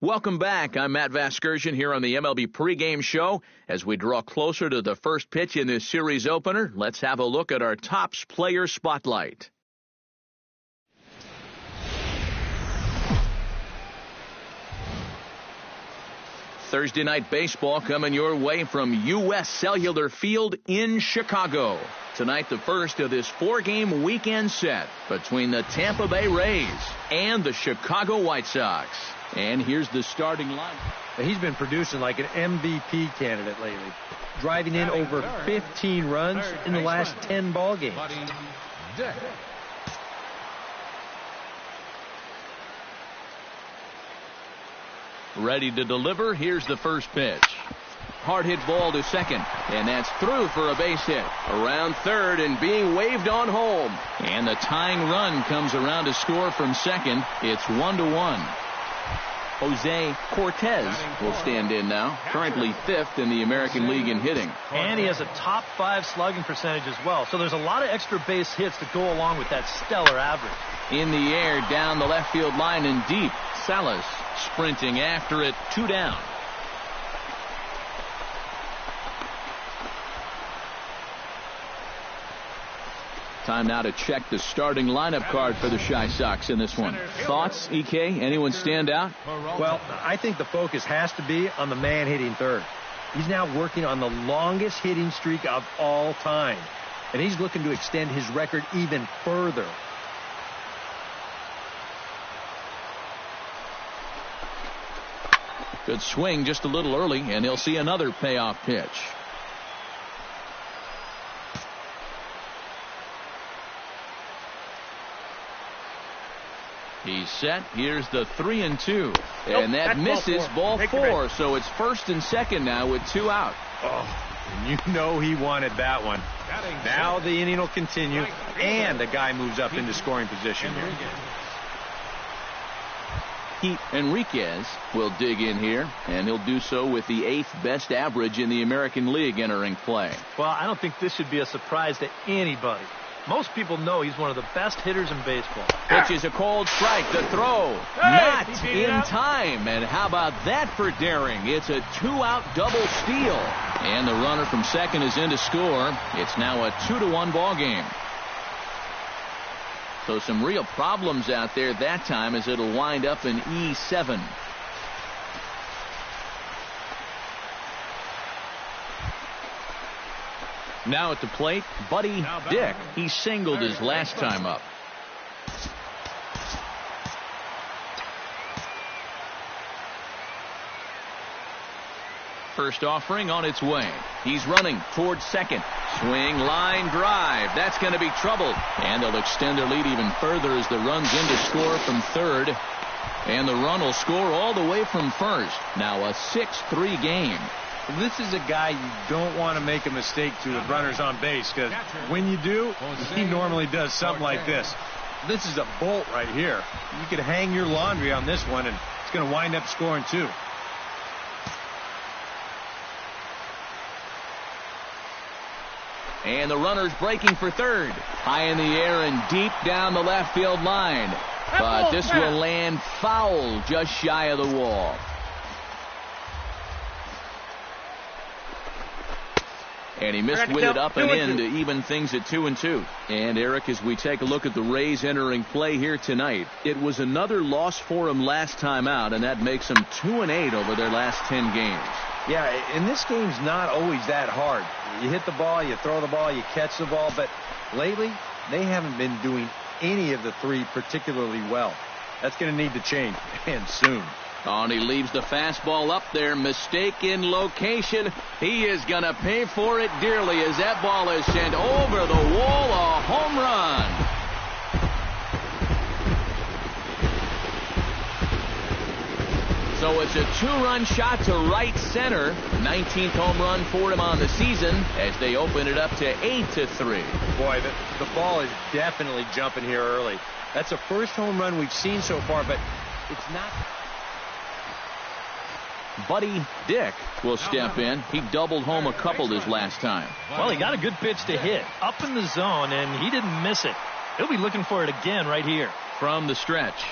Welcome back. I'm Matt Vasgersian here on the MLB pregame show. As we draw closer to the first pitch in this series opener, let's have a look at our Topps Player Spotlight. Thursday night baseball coming your way from U.S. Cellular Field in Chicago. Tonight, the first of this four-game weekend set between the Tampa Bay Rays and the Chicago White Sox. And here's the starting line. He's been producing like an MVP candidate lately, driving in over 15 runs in the last 10 ball games. Ready to deliver. Here's the first pitch. Hard hit ball to second, and that's through for a base hit. Around third and being waved on home. And the tying run comes around to score from second. It's 1-1. Jose Cortez will stand in now, currently fifth in the American League in hitting. And he has a top 5 slugging percentage as well, so there's a lot of extra base hits to go along with that stellar average. In the air, down the left field line and deep. Salas sprinting after it, 2 down. Time now to check the starting lineup card for the Chi Sox in this one. Thoughts, EK? Anyone stand out? Well, I think the focus has to be on the man hitting third. He's now working on the longest hitting streak of all time, and he's looking to extend his record even further. Good swing just a little early, and he'll see another payoff pitch. He's set. Here's the 3-2. And that misses ball 4. So it's first and second now with 2 out. Oh, and you know he wanted that one. Now the inning will continue, and the guy moves up into scoring position. Enriquez will dig in here, and he'll do so with the 8th best average in the American League entering play. Well, I don't think this should be a surprise to anybody. Most people know he's one of the best hitters in baseball. Pitch is a cold strike. The throw not in time. And how about that for daring? It's a 2-out double steal. And the runner from second is in to score. It's now a 2-1 ball game. So some real problems out there that time as it'll wind up in E7. Now at the plate, Buddy Dick. He singled his last time up. First offering on its way. He's running towards second. Swing, line, drive. That's going to be trouble. And they'll extend their lead even further as the run's in to score from third. And the run will score all the way from first. Now a 6-3 game. This is a guy you don't want to make a mistake to with runners on base, because when you do, he normally does something like this. This is a bolt right here. You could hang your laundry on this one, and it's going to wind up scoring 2. And the runner's breaking for third. High in the air and deep down the left field line. But this will land foul just shy of the wall. And he missed with it up and in to even things at 2-2. And Eric, as we take a look at the Rays entering play here tonight, it was another loss for them last time out, and that makes them 2-8 over their last 10 games. Yeah, and this game's not always that hard. You hit the ball, you throw the ball, you catch the ball, but lately they haven't been doing any of the 3 particularly well. That's going to need to change, and soon. Oh, and he leaves the fastball up there. Mistake in location. He is going to pay for it dearly as that ball is sent over the wall. A home run. So it's a 2-run shot to right center. 19th home run for him on the season as they open it up to 8-3. Boy, the ball is definitely jumping here early. That's the first home run we've seen so far, but it's not. Buddy Dick will step in. He doubled home a couple his last time. Well, he got a good pitch to hit up in the zone, and he didn't miss it. He'll be looking for it again right here. From the stretch.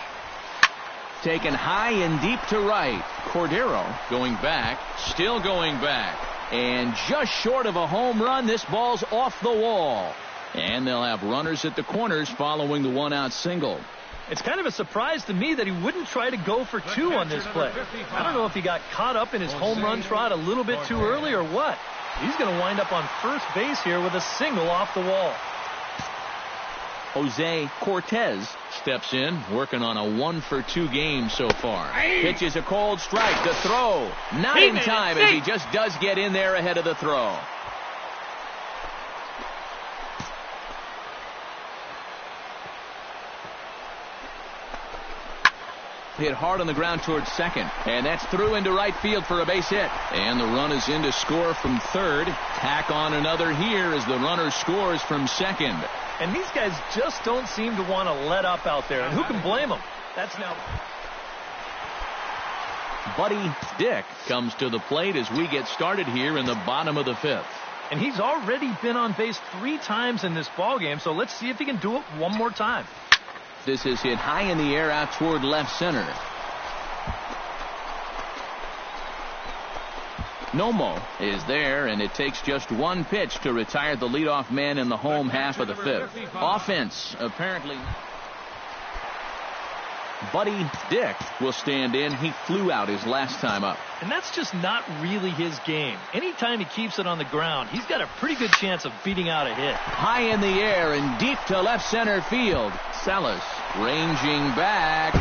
taken high and deep to right. Cordero going back, still going back. And just short of a home run, this ball's off the wall. And they'll have runners at the corners following the one-out single. It's kind of a surprise to me that he wouldn't try to go for two on this play. I don't know if he got caught up in his home run trot a little bit too early or what. He's going to wind up on first base here with a single off the wall. Jose Cortez steps in, working on a 1-for-2 game so far. Pitches a cold strike. The throw. Not in time as he just does get in there ahead of the throw. Hit hard on the ground towards second. And that's through into right field for a base hit. And the run is in to score from third. Tack on another here as the runner scores from second. And these guys just don't seem to want to let up out there. And who can blame them? That's now. Buddy Dick comes to the plate as we get started here in the bottom of the fifth. And he's already been on base 3 times in this ballgame, so let's see if he can do it one more time. This is hit high in the air out toward left center. Nomo is there, and it takes just one pitch to retire the leadoff man in the home half of the fifth. Offense, apparently. Buddy Dick will stand in. He flew out his last time up. And that's just not really his game. Anytime he keeps it on the ground, he's got a pretty good chance of beating out a hit. High in the air and deep to left center field. Salas ranging back.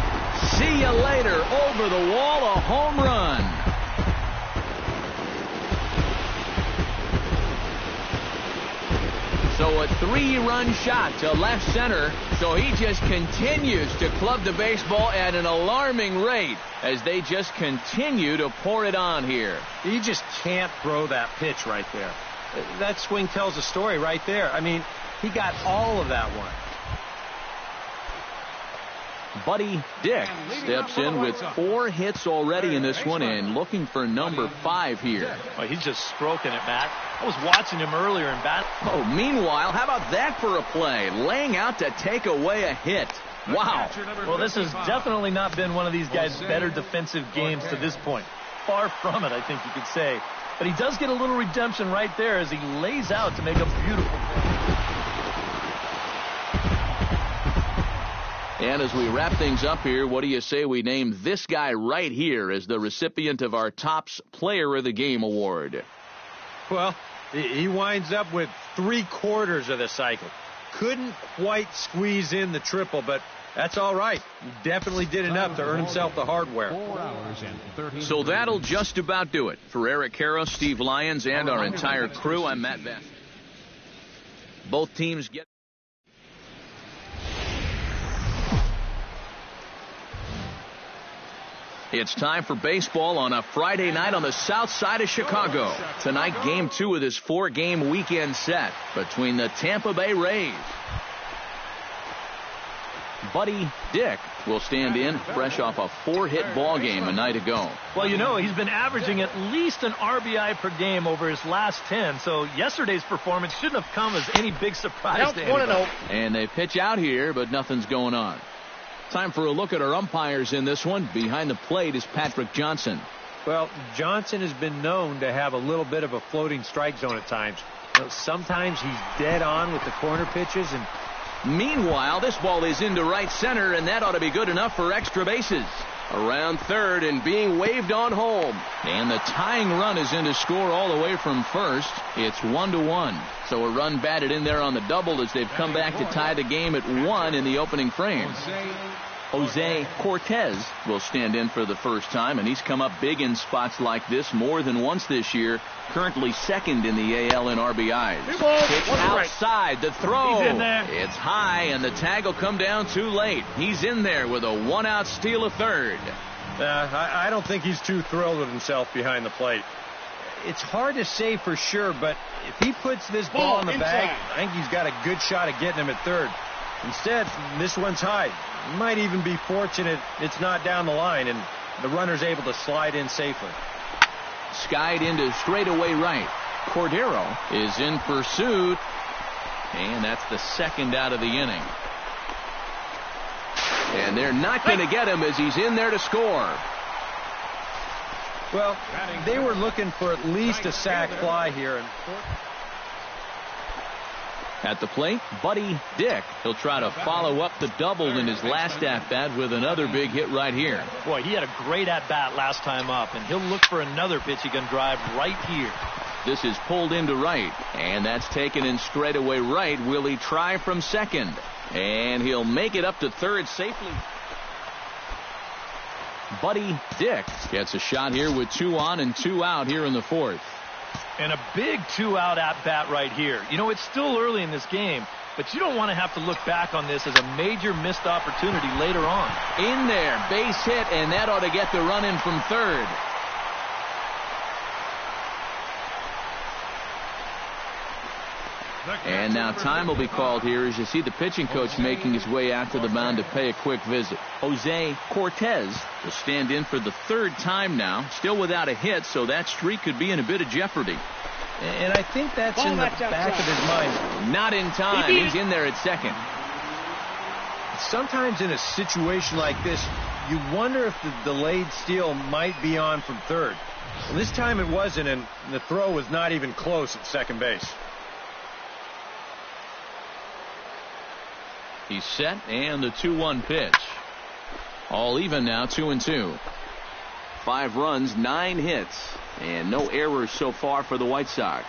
See you later. Over the wall, a home run. So a 3-run shot to left center. So he just continues to club the baseball at an alarming rate as they just continue to pour it on here. You just can't throw that pitch right there. That swing tells a story right there. I mean, he got all of that one. Buddy Dick steps in with 4 hits already in this one and looking for number 5 here. Well, he's just stroking it, Matt. I was watching him earlier in bat. Oh, meanwhile, how about that for a play? Laying out to take away a hit. Wow. Well, this has definitely not been one of these guys' better defensive games to this point. Far from it, I think you could say. But he does get a little redemption right there as he lays out to make a beautiful play. And as we wrap things up here, what do you say we name this guy right here as the recipient of our Topps Player of the Game award? Well, he winds up with 3/4 of the cycle. Couldn't quite squeeze in the triple, but that's all right. He definitely did enough to earn himself the hardware. So that'll just about do it. For Eric Harrow, Steve Lyons, and our entire crew, I'm Matt Best. Both teams get... It's time for baseball on a Friday night on the south side of Chicago. Tonight, Game 2 of this 4-game weekend set between the Tampa Bay Rays. Buddy Dick will stand in fresh off a 4-hit ball game a night ago. Well, you know, he's been averaging at least an RBI per game over his last 10, so yesterday's performance shouldn't have come as any big surprise to anybody. And they pitch out here, but nothing's going on. Time for a look at our umpires in this one. Behind the plate is Patrick Johnson. Well, Johnson has been known to have a little bit of a floating strike zone at times. You know, sometimes he's dead on with the corner pitches. And meanwhile, this ball is into right center, and that ought to be good enough for extra bases. Around third and being waved on home. And the tying run is in to score all the way from first. It's 1-1. So a run batted in there on the double as they've come back to tie the game at 1 in the opening frame. Jose Cortez will stand in for the first time, and he's come up big in spots like this more than once this year. Currently second in the AL in RBIs. Pitch outside, the throw. He's in there. It's high, and the tag will come down too late. He's in there with a 1-out steal of third. I don't think he's too thrilled with himself behind the plate. It's hard to say for sure, but if he puts this ball in the bag, I think he's got a good shot at getting him at third. Instead, this one's high. He might even be fortunate it's not down the line, and the runner's able to slide in safely. Skied into straightaway right. Cordero is in pursuit, and that's the second out of the inning. And they're not going to get him as he's in there to score. Well, they were looking for at least a sac fly here. At the plate, Buddy Dick. He'll try to follow up the double in his last at-bat with another big hit right here. Boy, he had a great at-bat last time up, and he'll look for another pitch he can drive right here. This is pulled into right, and that's taken in straightaway right. Will he try from second? And he'll make it up to third safely. Buddy Dick gets a shot here with 2 on and 2 out here in the fourth. And a big 2-out at-bat right here. You know, it's still early in this game, but you don't want to have to look back on this as a major missed opportunity later on. In there, base hit, and that ought to get the run in from third. And now time will be called here as you see the pitching coach making his way out to the mound to pay a quick visit. Jose Cortez will stand in for the third time now, still without a hit, so that streak could be in a bit of jeopardy. And I think that's in the back of his mind. Not in time. He's in there at second. Sometimes in a situation like this, you wonder if the delayed steal might be on from third. Well, this time it wasn't, and the throw was not even close at second base. He's set, and the 2-1 pitch. All even now, 2-2. 5 runs, 9 hits, and no errors so far for the White Sox.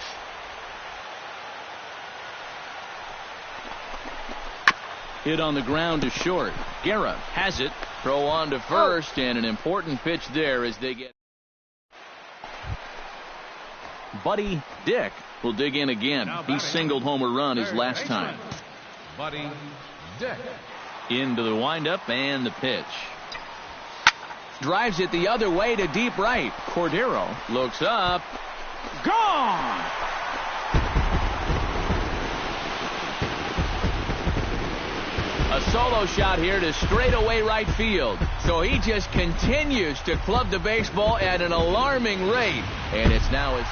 Hit on the ground to short. Guerra has it. Throw on to first, and an important pitch there as they get. Buddy Dick will dig in again. He singled home a run his last time. Buddy Dick. Into the windup and the pitch. Drives it the other way to deep right. Cordero looks up. Gone! A solo shot here to straightaway right field. So he just continues to club the baseball at an alarming rate. And it's now a...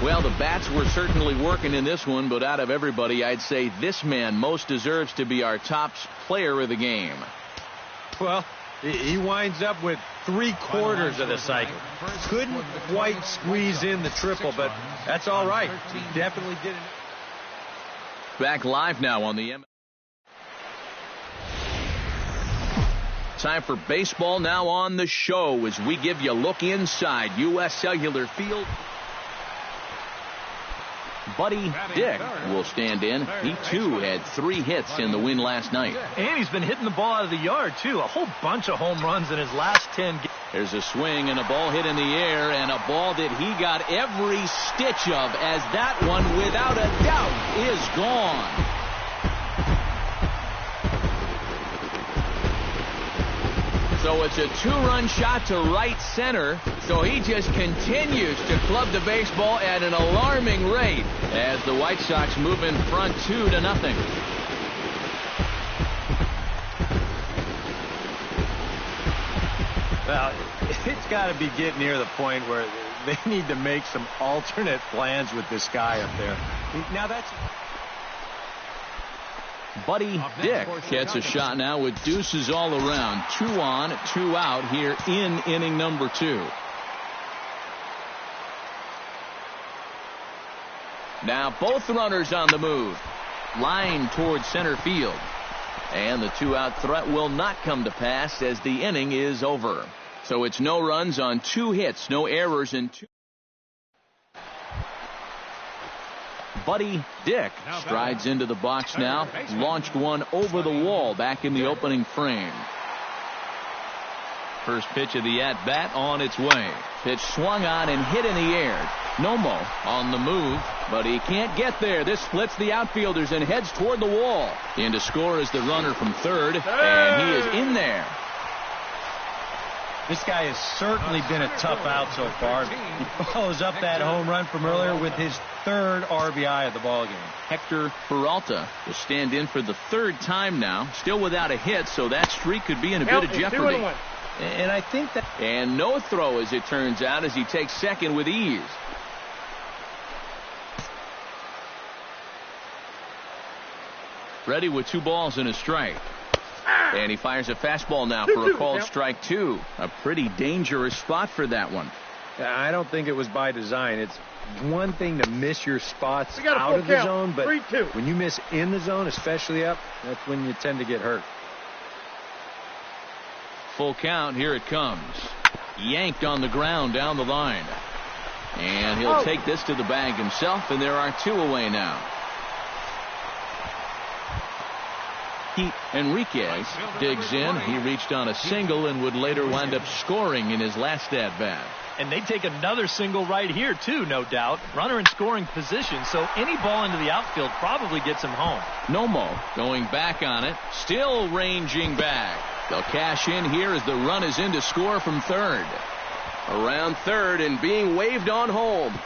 Well, the bats were certainly working in this one, but out of everybody, I'd say this man most deserves to be our top player of the game. Well, he winds up with 3/4 of the cycle. Couldn't quite squeeze in the triple, but that's all right. He definitely did it. Back live now on the M. Time for baseball now on the show as we give you a look inside U.S. Cellular Field. Buddy Dick will stand in. He, too, had 3 hits in the win last night. And he's been hitting the ball out of the yard, too. A whole bunch of home runs in his last 10 games. There's a swing and a ball hit in the air, and a ball that he got every stitch of, as that one, without a doubt, is gone. So it's a 2-run shot to right center. So he just continues to club the baseball at an alarming rate as the White Sox move in front 2-0. Well, it's got to be getting near the point where they need to make some alternate plans with this guy up there. Now that's... Buddy Dick gets a shot now with deuces all around. 2 on, 2 out here in inning number 2. Now both runners on the move. Line towards center field. And the 2-out threat will not come to pass as the inning is over. So it's no runs on 2 hits, no errors in 2. Buddy Dick strides into the box now. Launched one over the wall back in the opening frame. First pitch of the at-bat on its way. Pitch swung on and hit in the air. Nomo on the move, but he can't get there. This splits the outfielders and heads toward the wall. In to score is the runner from third, and he is in there. This guy has certainly been a tough out so far. He follows up that home run from earlier with his 3rd RBI of the ballgame. Hector Peralta will stand in for the 3rd time now, still without a hit, so that streak could be in a bit of jeopardy. And I think that... And no throw, as it turns out, as he takes second with ease. Ready with 2 balls and a strike. And he fires a fastball now for a called strike 2. A pretty dangerous spot for that one. I don't think it was by design. It's one thing to miss your spots out of the zone, but when you miss in the zone, especially up, that's when you tend to get hurt. Full count. Here it comes. Yanked on the ground down the line. And he'll take this to the bag himself, and there are 2 away now. Enriquez digs in. He reached on a single and would later wind up scoring in his last at-bat. And they take another single right here, too, no doubt. Runner in scoring position, so any ball into the outfield probably gets him home. Nomo going back on it, still ranging back. They'll cash in here as the run is in to score from third. Around third and being waved on home.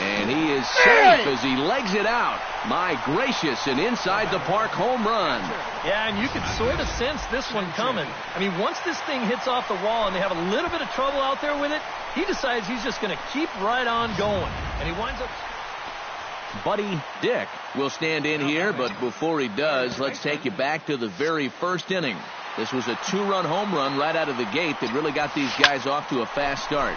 And he is safe as he legs it out. My gracious, an inside-the-park home run. Yeah, and you could sort of sense this one coming. I mean, once this thing hits off the wall and they have a little bit of trouble out there with it, he decides he's just going to keep right on going. And he winds up... Buddy Dick will stand in here, but before he does, let's take you back to the very first inning. This was a 2-run home run right out of the gate that really got these guys off to a fast start.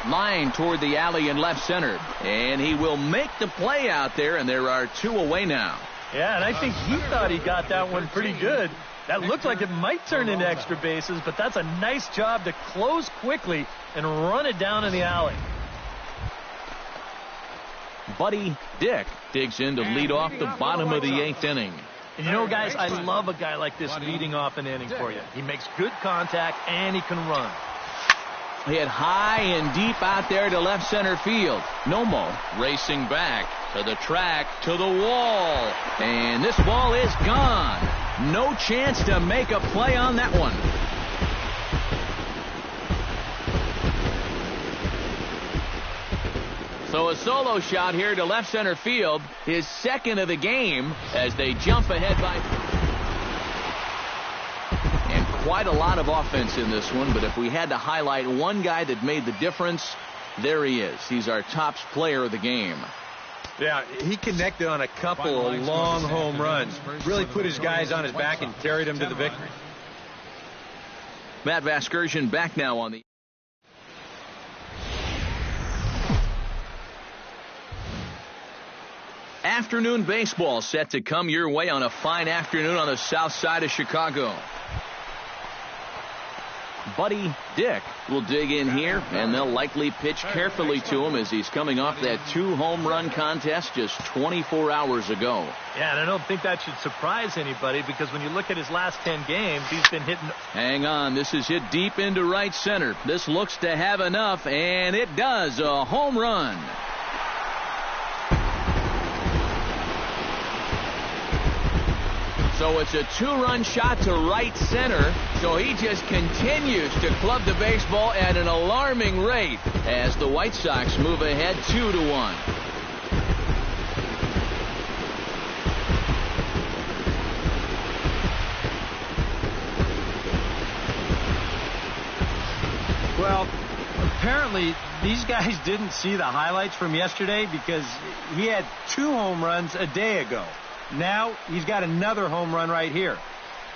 Line toward the alley in left center, and he will make the play out there, and there are 2 away now. Yeah, and I think he thought he got that one pretty good. That looked like it might turn into extra bases, but that's a nice job to close quickly and run it down in the alley. Buddy Dick digs in to lead off the bottom of the 8th inning. And you know, guys, I love a guy like this leading off an inning for you. He makes good contact, and he can run. Hit high and deep out there to left center field. Nomo racing back to the track, to the wall. And this ball is gone. No chance to make a play on that one. So a solo shot here to left center field, his second of the game, as they jump ahead by... And quite a lot of offense in this one, but if we had to highlight one guy that made the difference, there he is. He's our top player of the game. Yeah, he connected on a couple of long home runs. Really put his guys on his back and carried them to the victory. Matt Vasgersian back now on the... Afternoon baseball set to come your way on a fine afternoon on the south side of Chicago. Buddy Dick will dig in here, and they'll likely pitch carefully to him as he's coming off that 2-home run contest just 24 hours ago. Yeah, and I don't think that should surprise anybody, because when you look at his last 10 games, he's been hitting... Hang on, this is hit deep into right center. This looks to have enough, and it does. A home run. So it's a 2-run shot to right center. So he just continues to club the baseball at an alarming rate as the White Sox move ahead 2-1. Well, apparently these guys didn't see the highlights from yesterday, because he had 2 home runs a day ago. Now he's got another home run right here.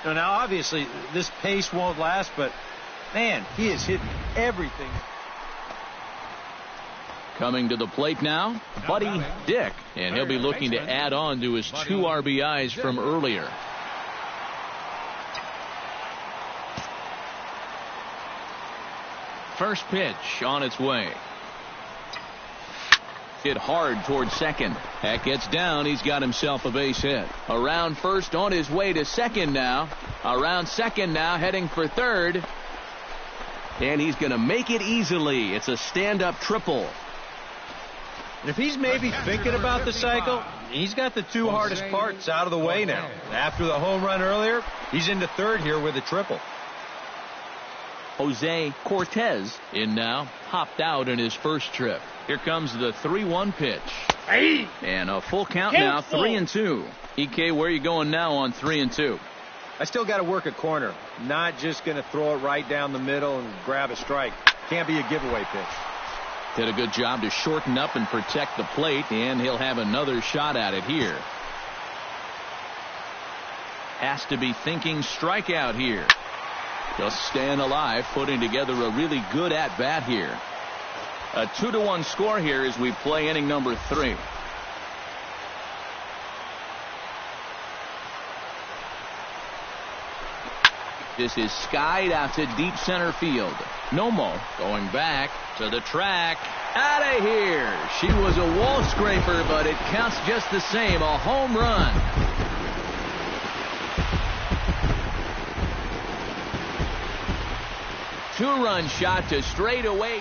Now obviously this pace won't last, but man, he is hitting everything. Coming to the plate now, Buddy Dick, and he'll be looking to add on to his 2 RBIs from earlier. First pitch on its way. Hit hard towards second. That gets down. He's got himself a base hit. Around first, on his way to second now. Around second now, heading for third. And he's going to make it easily. It's a stand-up triple. And if he's maybe thinking about the cycle, he's got the 2 hardest parts out of the way now. After the home run earlier, he's into third here with a triple. Jose Cortez in now. Hopped out in his first trip. Here comes the 3-1 pitch. And a full count now, 3-2. EK, where are you going now on 3-2? I still got to work a corner. Not just going to throw it right down the middle and grab a strike. Can't be a giveaway pitch. Did a good job to shorten up and protect the plate, and he'll have another shot at it here. has to be thinking strikeout here. Just staying alive, putting together a really good at-bat here. A 2-1 score here as we play inning number 3. This is skied out to deep center field. Nomo going back to the track. Out of here. She was a wall scraper, but it counts just the same. A home run. Two-run shot to straightaway.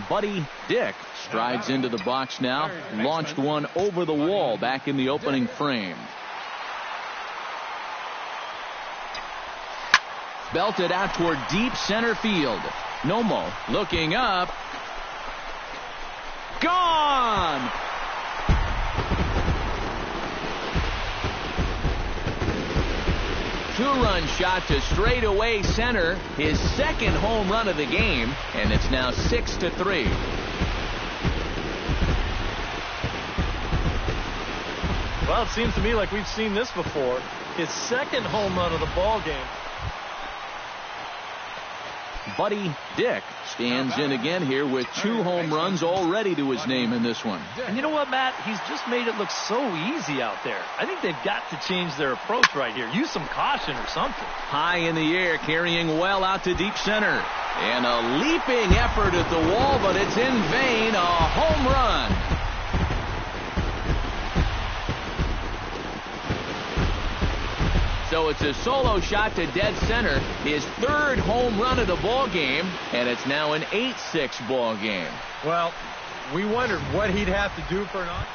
Buddy Dick strides into the box now. Launched one over the wall back in the opening frame. Belted out toward deep center field. Nomo looking up. Gone! Two-run shot to straightaway center. His second home run of the game, and it's now 6-3. Well, it seems to me like we've seen this before. His second home run of the ball game. Buddy Dick stands in again here with 2 home runs already to his name in this one. And you know what, Matt? He's just made it look so easy out there. I think they've got to change their approach right here. Use some caution or something. High in the air, carrying well out to deep center. And a leaping effort at the wall, but it's in vain. A home run. So it's a solo shot to dead center, his third home run of the ball game, and it's now an 8-6 ball game. Well, we wondered what he'd have to do for an on.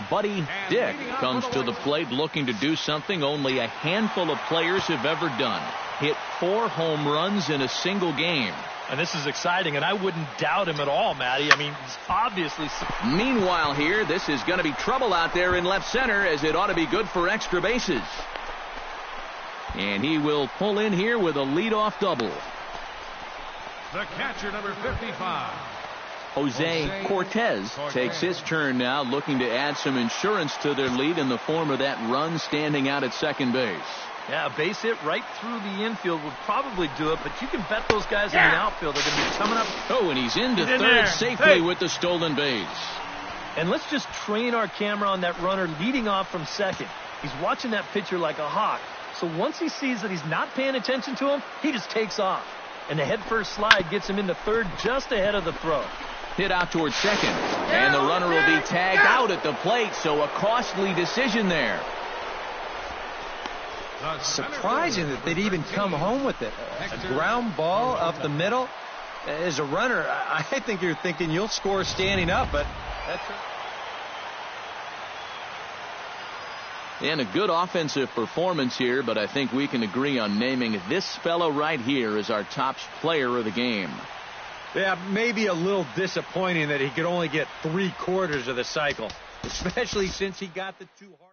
Buddy Dick comes to the plate looking to do something only a handful of players have ever done. Hit 4 home runs in a single game. And this is exciting, and I wouldn't doubt him at all, Matty. I mean, he's obviously... Meanwhile here, this is going to be trouble out there in left center, as it ought to be good for extra bases. And he will pull in here with a leadoff double. The catcher, number 55. Jose Cortez takes his turn now, looking to add some insurance to their lead in the form of that run standing out at second base. Yeah, a base hit right through the infield would probably do it, but you can bet those guys in the outfield are going to be coming up. Oh, and he's into third safely with the stolen base. And let's just train our camera on that runner leading off from second. He's watching that pitcher like a hawk. So once he sees that he's not paying attention to him, he just takes off. And the head-first slide gets him into third just ahead of the throw. Hit out towards second. And the runner will be tagged out at the plate, so a costly decision there. Surprising that they'd even come home with it. A ground ball up the middle. As a runner, I think you're thinking you'll score standing up, but that's it. And a good offensive performance here, but I think we can agree on naming this fellow right here as our top player of the game. Yeah, maybe a little disappointing that he could only get 3/4 of the cycle, especially since he got the 2 hard.